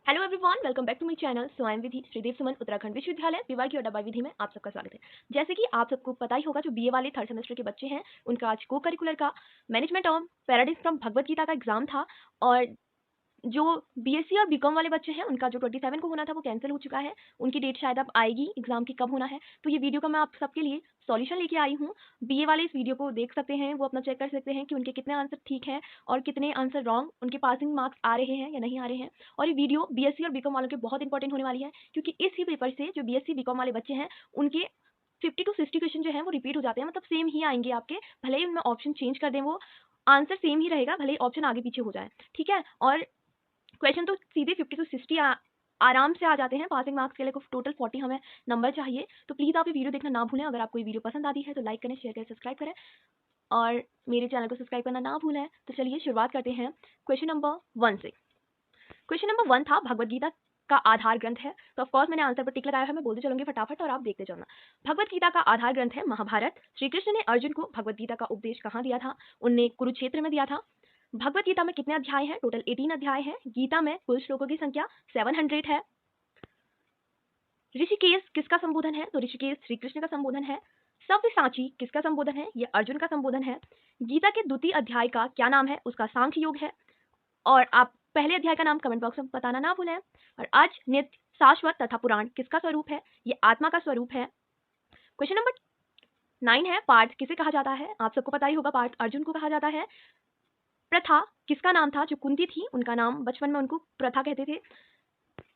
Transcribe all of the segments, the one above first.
Hello everyone, welcome back to my channel. So I am Vidhi, Sridev Suman Uttarakhand Vishwavidyalaya विवाह की अड्डा विधि में आप सबका स्वागत है। जैसे कि आप सबको पता ही होगा, जो बीए वाले थर्ड सेमेस्टर के बच्चे हैं उनका आज को करिकुलर का management of paradise from Bhagavad Gita का एग्जाम था। और जो बीएससी और बीकॉम वाले बच्चे हैं उनका जो 27 को होना था वो कैंसिल हो चुका है। उनकी डेट शायद अब आएगी एग्जाम की कब होना है। तो ये वीडियो का मैं आप सबके लिए सॉल्यूशन लेके आई हूँ। बीए वाले इस वीडियो को देख सकते हैं, वो अपना चेक कर सकते हैं कि उनके कितने आंसर ठीक हैं और कितने आंसर रॉन्ग, उनके पासिंग मार्क्स आ रहे हैं या नहीं आ रहे हैं। और ये वीडियो बीएससी और बीकॉम वालों के बहुत इंपॉर्टेंट होने वाली है, क्योंकि इस ही पेपर से जो बीएससी बीकॉम वाले बच्चे हैं उनके 50 टू 60 क्वेश्चन जो है वो रिपीट हो जाते हैं, मतलब सेम ही आएंगे आपके। भले ही उनमें ऑप्शन चेंज कर दें, वो आंसर सेम ही रहेगा, भले ही ऑप्शन आगे पीछे हो जाए। ठीक है। और क्वेश्चन तो सीधे 50 टू 60 आराम से आ जाते हैं। पासिंग मार्क्स के लिए टोटल 40 हमें नंबर चाहिए। तो प्लीज़ आप ये वीडियो देखना ना भूलें। अगर आपको ये वीडियो पसंद आती है तो लाइक करें, शेयर करें, सब्सक्राइब करें और मेरे चैनल को सब्सक्राइब करना ना भूलें। तो चलिए शुरुआत करते हैं क्वेश्चन नंबर 1 से। क्वेश्चन नंबर 1 था भगवत गीता का आधार ग्रंथ है। तो ऑफकोर्स मैंने आंसर पर टिक लगाया है, मैं बोलते चलूंगी फटाफट और आप देखते चलना। भगवत गीता का आधार ग्रंथ है महाभारत। श्री कृष्ण ने अर्जुन को भगवत गीता का उपदेश कहाँ दिया था? उनने कुरुक्षेत्र में दिया था। भगवत गीता में कितने अध्याय हैं? टोटल 18 अध्याय हैं। गीता में कुल श्लोकों की संख्या 700 है। ऋषिकेश किसका संबोधन है? तो ऋषिकेश श्री कृष्ण का संबोधन है। सव्यसाची किसका संबोधन है? ये अर्जुन का संबोधन है। गीता के द्वितीय अध्याय का क्या नाम है? उसका सांख्य योग है। और आप पहले अध्याय का नाम कमेंट बॉक्स में बताना ना भूलें। और आज नित्य, शाश्वत तथा पुराण किसका स्वरूप है? ये आत्मा का स्वरूप है। क्वेश्चन नंबर 9 है पार्थ किसे कहा जाता है? आप सबको पता ही होगा, पार्थ अर्जुन को कहा जाता है। प्रथा किसका नाम था? जो कुंती थी उनका नाम, बचपन में उनको प्रथा कहते थे।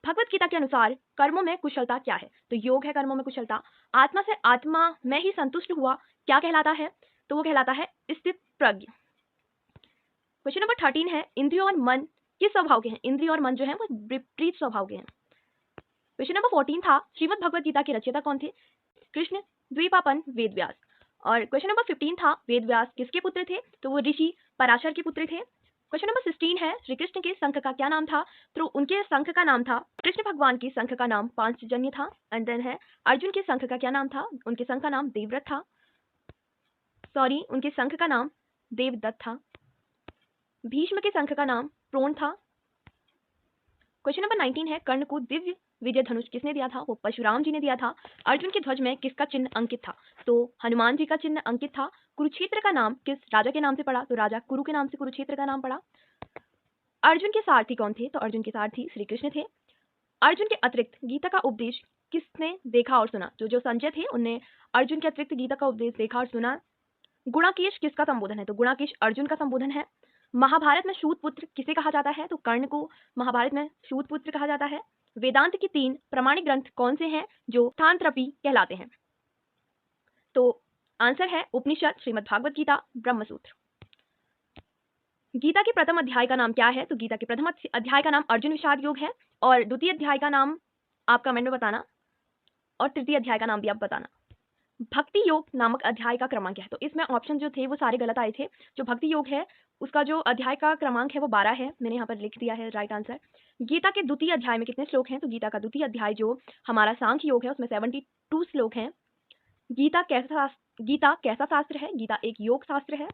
भगवत गीता के अनुसार कर्मों में कुशलता क्या है? तो योग है कर्मों में कुशलता। आत्मा से आत्मा में ही संतुष्ट हुआ क्या कहलाता है? तो वो कहलाता है स्थित प्रज्ञ। क्वेश्चन नंबर 13 है इंद्रिय और मन किस स्वभाव के हैं? इंद्रिय और मन जो है वो विपरीत स्वभाव के हैं। क्वेश्चन नंबर 14 था श्रीमद् भगवत गीता के रचयिता कौन थे? कृष्ण द्वीपापन वेद व्यास। और क्वेश्चन नंबर 15 था वेद व्यास किसके पुत्र थे? तो वो ऋषि पराशर के पुत्र थे। क्वेश्चन नंबर 16 है श्री कृष्ण के शंख का क्या नाम था? तो उनके शंख का नाम था, कृष्ण भगवान के शंख का नाम पांचजन्य था। एंड देन है अर्जुन के शंख का क्या नाम था? उनके शंख का नाम देवव्रत था। सॉरी, उनके शंख का नाम देवदत्त था। भीष्म के शंख का नाम प्रोण था। क्वेश्चन नंबर 19 है कर्ण को दिव्य विजय धनुष किसने दिया था? वो परशुराम जी ने दिया था। अर्जुन के ध्वज में किसका चिन्ह अंकित था? तो हनुमान जी का चिन्ह अंकित था। कुरुक्षेत्र का नाम किस राजा के नाम से पड़ा? तो राजा कुरु के नाम से कुरुक्षेत्र का नाम पड़ा। अर्जुन के सारथी कौन थे? तो अर्जुन के सारथी श्री कृष्ण थे। अर्जुन के अतिरिक्त गीता का उपदेश किसने देखा और सुना? तो जो संजय थे उनने अर्जुन के अतिरिक्त गीता का उपदेश देखा और सुना। गुणाकेश किसका संबोधन है? तो गुणाकेश अर्जुन का संबोधन है। महाभारत में शूत पुत्र किसे कहा जाता है? तो कर्ण को महाभारत में शूत पुत्र कहा जाता है। वेदांत के 3 प्रमाणिक ग्रंथ कौन से हैं जो स्थानत्रपी कहलाते हैं? तो आंसर है उपनिषद, श्रीमद् भागवत गीता, ब्रह्मसूत्र। गीता के प्रथम अध्याय का नाम क्या है? तो गीता के प्रथम अध्याय का नाम अर्जुन विषाद योग है। और द्वितीय अध्याय का नाम आप कमेंट में बताना, और तृतीय अध्याय का नाम भी आप बताना। भक्ति योग नामक अध्याय का क्रमांक क्या है? तो इसमें ऑप्शन जो थे वो सारे गलत आए थे। जो भक्ति योग है उसका जो अध्याय का क्रमांक है वो 12 है, मैंने यहाँ पर लिख दिया है राइट आंसर। गीता के द्वितीय अध्याय में कितने श्लोक हैं? तो गीता का द्वितीय अध्याय जो हमारा सांख्य योग है उसमें 72 श्लोक हैं। गीता कैसा शास्त्र है? गीता एक योग शास्त्र है।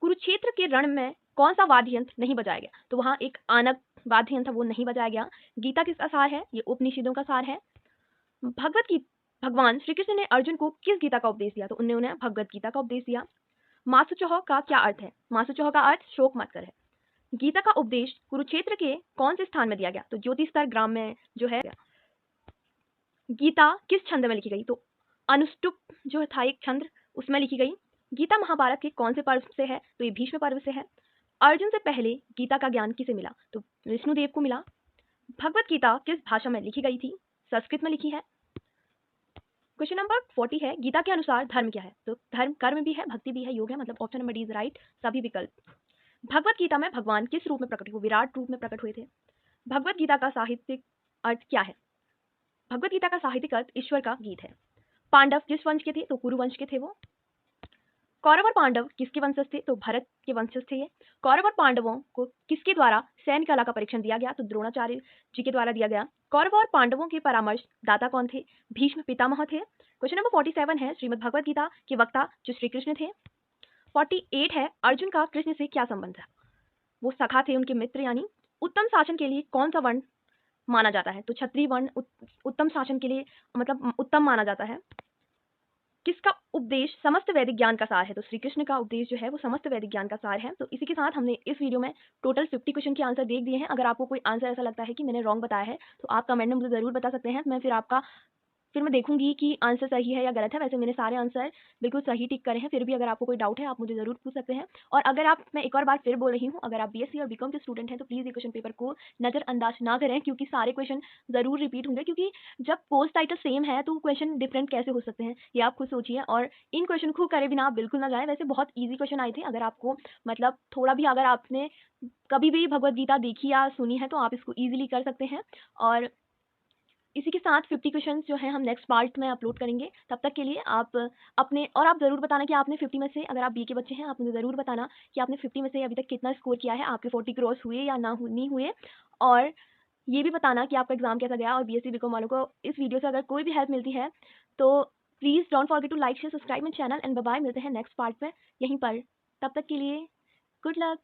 कुरुक्षेत्र के रण में कौन सा वाद्य यंत्र नहीं बजाया गया? तो वहाँ एक आनक वाद्य यंत्र वो नहीं बजाया गया। गीता किसका सार है? ये उपनिषदों का सार है। भगवत गीता भगवान श्री कृष्ण ने अर्जुन को किस गीता का उपदेश दिया? तो उन्हें उन्हें भगवत गीता का उपदेश दिया। मासुचोह का क्या अर्थ है? मासुचोह का अर्थ शोक मत कर है। गीता का उपदेश कुरुक्षेत्र के कौन से स्थान में दिया गया? तो ज्योतिस्तर ग्राम में जो है। गीता किस छंद में लिखी गई? तो अनुष्टुप जो था एक छंद, उसमें लिखी गई। गीता महाभारत के कौन से पर्व से है? तो ये भीष्म पर्व से है। अर्जुन से पहले गीता का ज्ञान किसे मिला? तो विष्णुदेव को मिला। भगवत गीता किस भाषा में लिखी गई थी? संस्कृत में लिखी है। क्वेश्चन नंबर 40 है गीता के अनुसार धर्म क्या है? तो धर्म कर्म भी है, भक्ति भी है, योग है, मतलब option number D is right, सभी विकल्प। भगवत गीता में भगवान किस रूप में प्रकट हुए? विराट रूप में प्रकट हुए थे। भगवत गीता का साहित्यिक अर्थ क्या है? भगवत गीता का साहित्यिक अर्थ ईश्वर का गीत है। पांडव किस वंश के थे? तो कुरु वंश के थे वो। कौरव और पांडव किसके वंशज थे? तो भरत के वंशज थे ये। कौरव और पांडवों को किसके द्वारा सैन्य कला का परीक्षण दिया गया? तो द्रोणाचार्य जी के द्वारा दिया गया। कौरव और पांडवों के परामर्श दाता कौन थे? भीष्म पितामह थे। क्वेश्चन नंबर 47 है श्रीमद् भगवत गीता के वक्ता जो श्री कृष्ण थे। 48 है अर्जुन का कृष्ण से क्या संबंध था? वो सखा थे, उनके मित्र, यानी उत्तम शासन के लिए कौन सा वर्ण माना जाता है। तो क्षत्रिय वर्ण उत्तम शासन के लिए मतलब उत्तम माना जाता है। किसका उपदेश समस्त वैदिक ज्ञान का सार है? तो श्री कृष्ण का उपदेश जो है वो समस्त वैदिक ज्ञान का सार है। तो इसी के साथ हमने इस वीडियो में टोटल 50 क्वेश्चन के आंसर देख दिए हैं। अगर आपको कोई आंसर ऐसा लगता है कि मैंने रॉन्ग बताया है तो आप कमेंट में मुझे ज़रूर बता सकते हैं। फिर मैं देखूंगी कि आंसर सही है या गलत है। वैसे मैंने सारे आंसर बिल्कुल सही टिक करे हैं। फिर भी अगर आपको कोई डाउट है आप मुझे ज़रूर पूछ सकते हैं। और अगर आप मैं एक और बार फिर बोल रही हूँ, अगर आप बीएससी और बीकॉम के स्टूडेंट हैं तो प्लीज़ ये क्वेश्चन पेपर को नज़रअंदाज ना करें, क्योंकि सारे क्वेश्चन ज़रूर रिपीट होंगे। क्योंकि जब पोस्ट टाइटल सेम है तो क्वेश्चन डिफरेंट कैसे हो सकते हैं, ये आप खुद सोचिए। और इन क्वेश्चन को करे बिना आप बिल्कुल ना जाएं। वैसे बहुत ईजी क्वेश्चन आए थे। अगर आपको मतलब थोड़ा भी अगर आपने कभी भी भगवत गीता देखी या सुनी है तो आप इसको ईजिली कर सकते हैं। और इसी के साथ 50 क्वेश्चंस जो हैं हम नेक्स्ट पार्ट में अपलोड करेंगे। तब तक के लिए आप अपने और आप ज़रूर बताना कि आपने 50 में से, अगर आप बी के बच्चे हैं आप मुझे ज़रूर बताना कि आपने 50 में से अभी तक कितना स्कोर किया है, आपके 40 क्रॉस हुए या नहीं हुए। और ये भी बताना कि आपका एग्जाम कैसा गया। और बीएससी बीकॉम वालों को इस वीडियो से अगर कोई भी हेल्प मिलती है तो please don't forget to like share subscribe my channel and bye bye. मिलते हैं नेक्स्ट पार्ट में यहीं पर। तब तक के लिए गुड लक।